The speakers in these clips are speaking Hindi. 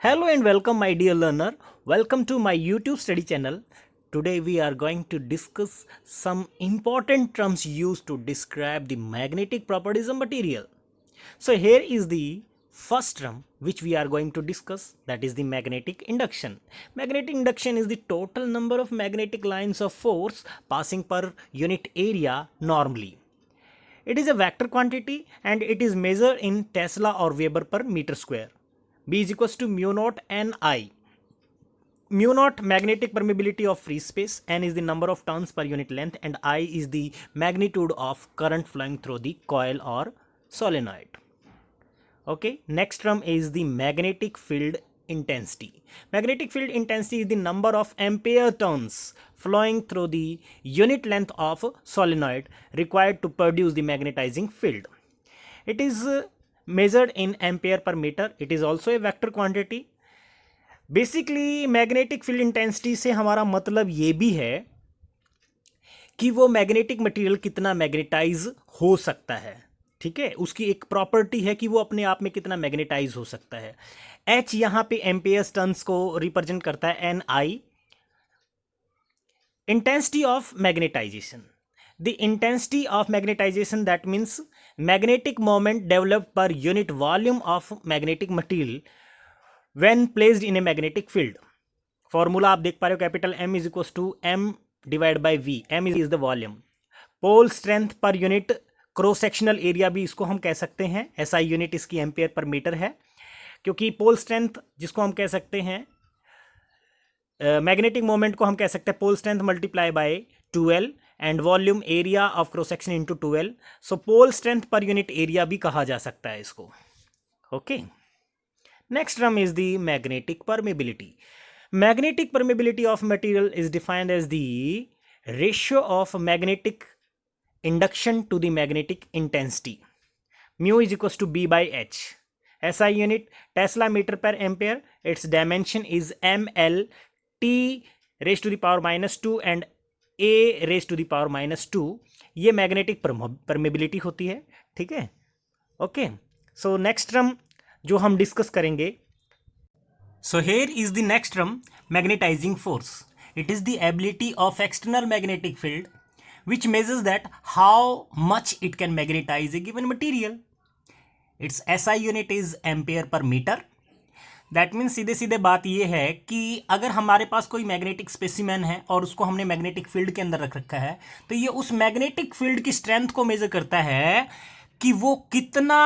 Hello and welcome, my dear learner. Welcome to my YouTube study channel. Today we are going to discuss some important terms used to describe the magnetic properties of material. So here is the first term which we are going to discuss, that is the magnetic induction. Magnetic induction is the total number of magnetic lines of force passing per unit area normally. It is a vector quantity and it is measured in Tesla or Weber per meter square. B is equals to mu naught n I. Mu naught magnetic permeability of free space, n is the number of turns per unit length, and I is the magnitude of current flowing through the coil or solenoid. Okay, next term is the magnetic field intensity. Magnetic field intensity is the number of ampere turns flowing through the unit length of solenoid required to produce the magnetizing field. It is measured in ampere per meter. It is also a vector quantity. Basically magnetic field intensity से हमारा मतलब ये भी है कि वो मैग्नेटिक मटेरियल कितना मैग्नेटाइज हो सकता है. ठीक है, उसकी एक प्रॉपर्टी है कि वो अपने आप में कितना मैग्नेटाइज हो सकता है. एच यहां पे एम्पेयर्स टर्न्स को रिप्रेजेंट करता है. N I intensity of magnetisation. The intensity of magnetization, that means magnetic moment developed per unit volume of magnetic material when placed in a magnetic field. Formula आप देख पा रहे हो, capital M is equal to M divide by V. M is the volume. Pole strength per unit cross sectional area भी इसको हम कह सकते हैं. SI यूनिट इसकी एम्पेयर पर मीटर है, क्योंकि पोल स्ट्रेंथ जिसको हम कह सकते हैं मैग्नेटिक मोमेंट को हम कह सकते हैं pole strength multiply by 12 and volume area of cross section into 12. So pole strength per unit area भी कहा जा सकता है इसको. Okay, next term is the magnetic permeability. Magnetic permeability of material is defined as the ratio of magnetic induction to the magnetic intensity. Mu is equal to B by H. SI unit tesla metre per ampere. Its dimension is ML T raise to the power -2 and A raise to the power -2. ये मैग्नेटिक परमेबिलिटी होती है. ठीक है, ओके. सो नेक्स्ट टर्म जो हम डिस्कस करेंगे, so here is the next term magnetising force. It is the ability of external magnetic field which measures that how much it can magnetize a given material. Its SI unit is ampere per meter. That means सीधे सीधे बात यह है कि अगर हमारे पास कोई मैग्नेटिक स्पेसिमेन है और उसको हमने मैग्नेटिक फील्ड के अंदर रख रखा है, तो ये उस मैग्नेटिक फील्ड की स्ट्रेंथ को मेजर करता है कि वो कितना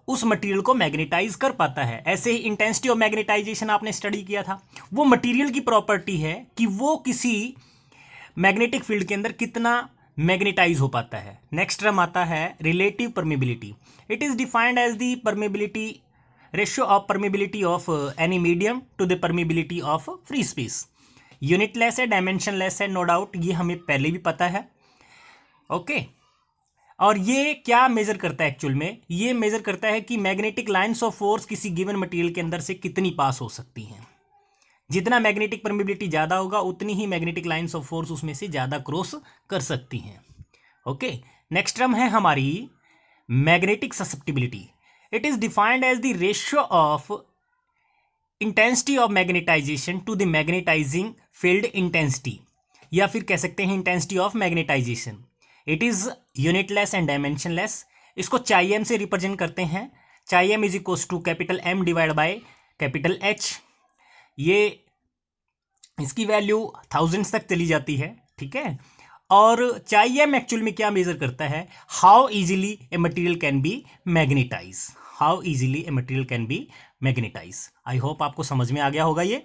उस मटेरियल को मैग्नेटाइज कर पाता है. ऐसे ही इंटेंसिटी ऑफ मैग्नेटाइजेशन आपने स्टडी किया था. वो मटेरियल की प्रॉपर्टी है कि वो किसी मैग्नेटिक फील्ड के अंदर कितना मैग्नेटाइज हो पाता है. नेक्स्ट टर्म आता है relative permeability. It is defined as the permeability ratio of permeability of any medium to the permeability of free space. Unitless है, डायमेंशनलेस है, नो डाउट, ये हमें पहले भी पता है. ओके, और ये क्या मेजर करता है एक्चुअल में? ये मेजर करता है कि मैग्नेटिक लाइंस ऑफ फोर्स किसी गिवन मटेरियल के अंदर से कितनी पास हो सकती हैं. जितना मैग्नेटिक परमेबिलिटी ज़्यादा होगा उतनी ही मैग्नेटिक लाइंस ऑफ फोर्स उसमें से ज़्यादा क्रॉस कर सकती हैं. ओके, नेक्स्ट टर्म है हमारी magnetic susceptibility. It is defined as the ratio of intensity of magnetisation to the magnetising field intensity, या फिर कह सकते हैं intensity of magnetisation. It is unitless and dimensionless. इसको चाई एम से रिप्रेजेंट करते हैं. Chi M is equal to capital M divide by capital H. ये इसकी वैल्यू थाउजेंड्स तक चली जाती है. ठीक है, और चाई एम एक्चुअल में क्या मेजर करता है? How easily a material can be magnetise. How easily a material can be magnetise. I hope आपको समझ में आ गया होगा ये.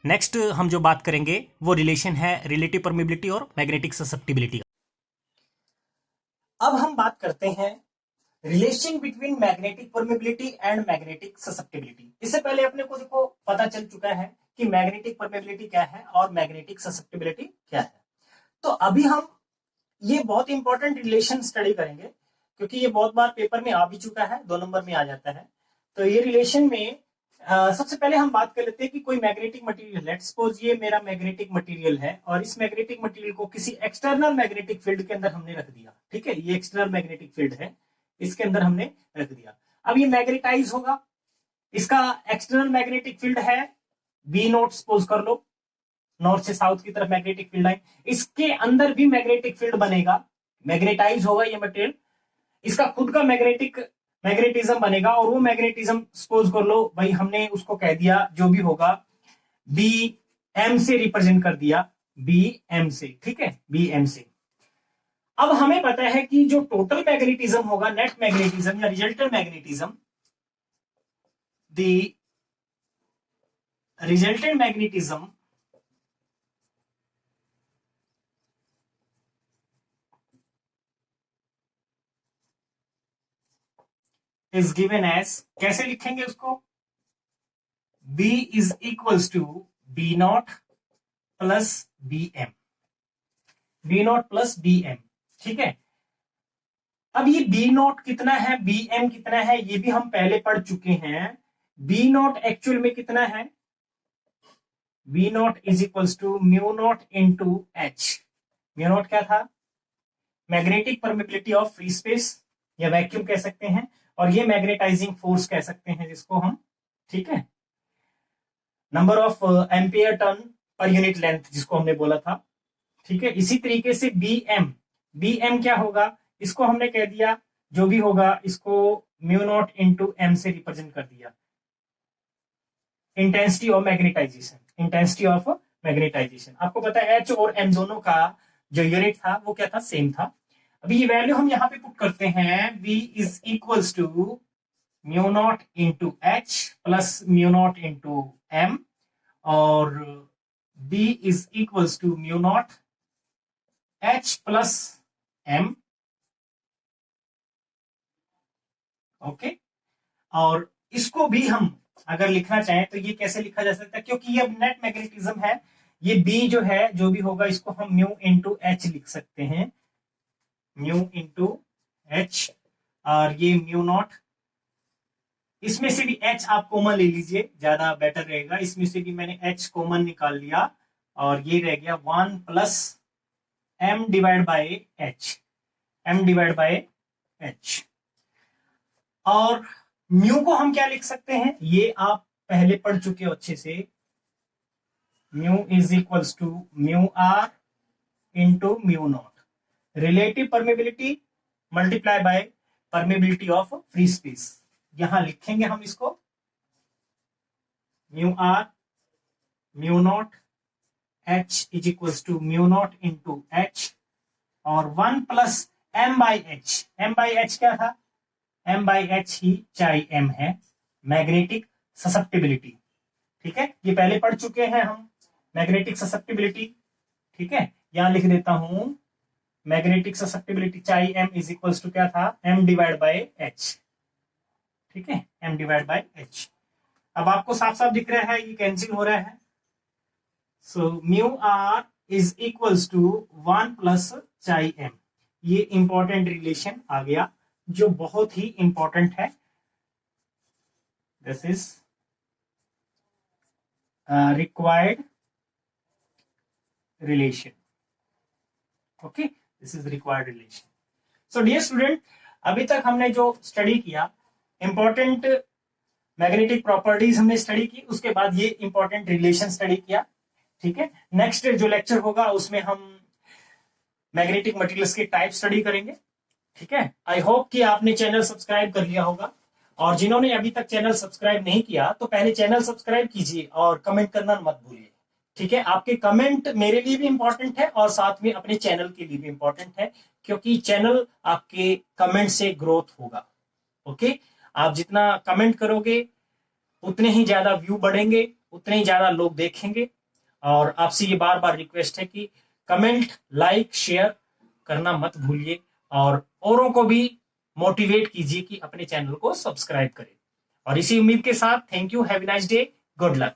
नेक्स्ट हम जो बात करेंगे वो रिलेशन है रिलेटिव परमेबिलिटी और मैग्नेटिक ससेप्टिबिलिटी का. अब हम बात करते हैं relation between magnetic permeability and magnetic susceptibility. इससे पहले अपने को देखो पता चल चुका है कि मैग्नेटिक परमेबिलिटी क्या है और मैग्नेटिक ससेप्टिबिलिटी क्या है. तो अभी हम ये बहुत इंपॉर्टेंट रिलेशन स्टडी करेंगे, क्योंकि ये बहुत बार पेपर में आ भी चुका है, 2 नंबर में आ जाता है. तो ये रिलेशन में सबसे पहले हम बात कर लेते हैं कि कोई मैग्नेटिक मटेरियल, लेट्स सपोज ये मेरा मैग्नेटिक मटेरियल है और इस मैग्नेटिक मटेरियल को किसी एक्सटर्नल मैग्नेटिक फील्ड के अंदर हमने रख दिया. ठीक है, ये एक्सटर्नल मैग्नेटिक फील्ड है, इसके अंदर हमने रख दिया. अब ये मैग्नेटाइज होगा. इसका एक्सटर्नल मैग्नेटिक फील्ड है बी नॉट, सपोज कर लो, नॉर्थ से साउथ की तरफ मैग्नेटिक फील्ड है, इसके अंदर भी मैग्नेटिक फील्ड बनेगा, मैग्नेटाइज होगा ये मटेरियल, इसका खुद का मैग्नेटिज्म बनेगा, और वो मैग्नेटिज्म सपोज कर लो भाई हमने उसको कह दिया जो भी होगा बी एम से रिप्रेजेंट कर दिया, बी एम से, ठीक है, बी एम से। अब हमें पता है कि जो टोटल मैग्नेटिज्म होगा, नेट मैग्नेटिज्म या resultant magnetism, the resultant magnetism is given as, कैसे लिखेंगे उसको, B is equals to B not plus B M, B not plus B M, ठीक है। अब ये बी नॉट कितना है, बी एम कितना है, ये भी हम पहले पढ़ चुके हैं। बी नॉट एक्चुअल में कितना है, B naught is equals to mu naught into H. Mu naught क्या था, magnetic permeability of free space या वैक्यूम कह सकते हैं, और ये मैग्नेटाइजिंग फोर्स कह सकते हैं जिसको हम, ठीक है, number of ampere turn per unit length जिसको हमने बोला था, ठीक है। इसी तरीके से बी एम क्या होगा, इसको हमने कह दिया जो भी होगा इसको म्यू नॉट इंटू एम से रिप्रेजेंट कर दिया, intensity of magnetisation, intensity of magnetisation. आपको पता है एच और एम दोनों का जो यूनिट था वो क्या था, सेम था। अभी ये वैल्यू हम यहां पे पुट करते हैं, B is equals to mu naught into H plus mu naught into M, और B is equals to mu naught H plus M, okay. और इसको भी हम अगर लिखना चाहें तो ये कैसे लिखा जा सकता है, क्योंकि ये नेट मैग्नेटिज्म है, ये B जो है जो भी होगा इसको हम म्यू इंटू एच लिख सकते हैं, म्यू इंटू एच, और ये म्यू नॉट, इसमें से भी H आप कॉमन ले लीजिए, ज्यादा बेटर रहेगा, इसमें से भी मैंने H कॉमन निकाल लिया, और ये रह गया 1 plus m divide bye h, m divide bye h। और म्यू को हम क्या लिख सकते हैं, ये आप पहले पढ़ चुके हो अच्छे से, mu is equals to mu R into mu naught, relative permeability multiply by permeability of free space. यहां लिखेंगे हम इसको mu R mu naught H is equals to mu naught into H, और 1 plus M by H. M by H क्या था, एम बाई एच ही चाई एम है, मैग्नेटिक ससेप्टिबिलिटी, ठीक है, ये पहले पढ़ चुके हैं हम, मैग्नेटिक ससेप्टिबिलिटी, ठीक है। यहां लिख देता हूं मैग्नेटिक ससेप्टिबिलिटी चाई एम इज इक्वल्स टू क्या था, एम डिवाइड बाय एच, ठीक है, एम डिवाइड बाय एच। अब आपको साफ साफ दिख रहा है ये कैंसिल हो रहा है, so mu R is equals to 1 plus chi M. ये इंपॉर्टेंट रिलेशन आ गया जो बहुत ही इंपॉर्टेंट है, this is required relation, okay, this is required relation. So dear student, अभी तक हमने जो स्टडी किया, इंपॉर्टेंट मैग्नेटिक प्रॉपर्टीज हमने स्टडी की, उसके बाद ये इंपॉर्टेंट रिलेशन स्टडी किया, ठीक है। नेक्स्ट जो लेक्चर होगा उसमें हम मैग्नेटिक मटेरियल्स के टाइप स्टडी करेंगे, ठीक है। आई होप कि आपने चैनल सब्सक्राइब कर लिया होगा, और जिन्होंने अभी तक चैनल सब्सक्राइब नहीं किया तो पहले चैनल सब्सक्राइब कीजिए और कमेंट करना मत भूलिए, ठीक है। आपके कमेंट मेरे लिए भी इंपॉर्टेंट है और साथ में अपने चैनल के लिए भी इंपॉर्टेंट है, क्योंकि चैनल आपके कमेंट से ग्रोथ होगा, ओके। आप जितना कमेंट करोगे उतने ही ज्यादा व्यू बढ़ेंगे, उतने ही ज्यादा लोग देखेंगे, और आपसे ये बार बार रिक्वेस्ट है कि कमेंट, लाइक, शेयर करना मत भूलिए, और औरों को भी मोटिवेट कीजिए कि अपने चैनल को सब्सक्राइब करें। और इसी उम्मीद के साथ thank you, have a nice day, good luck.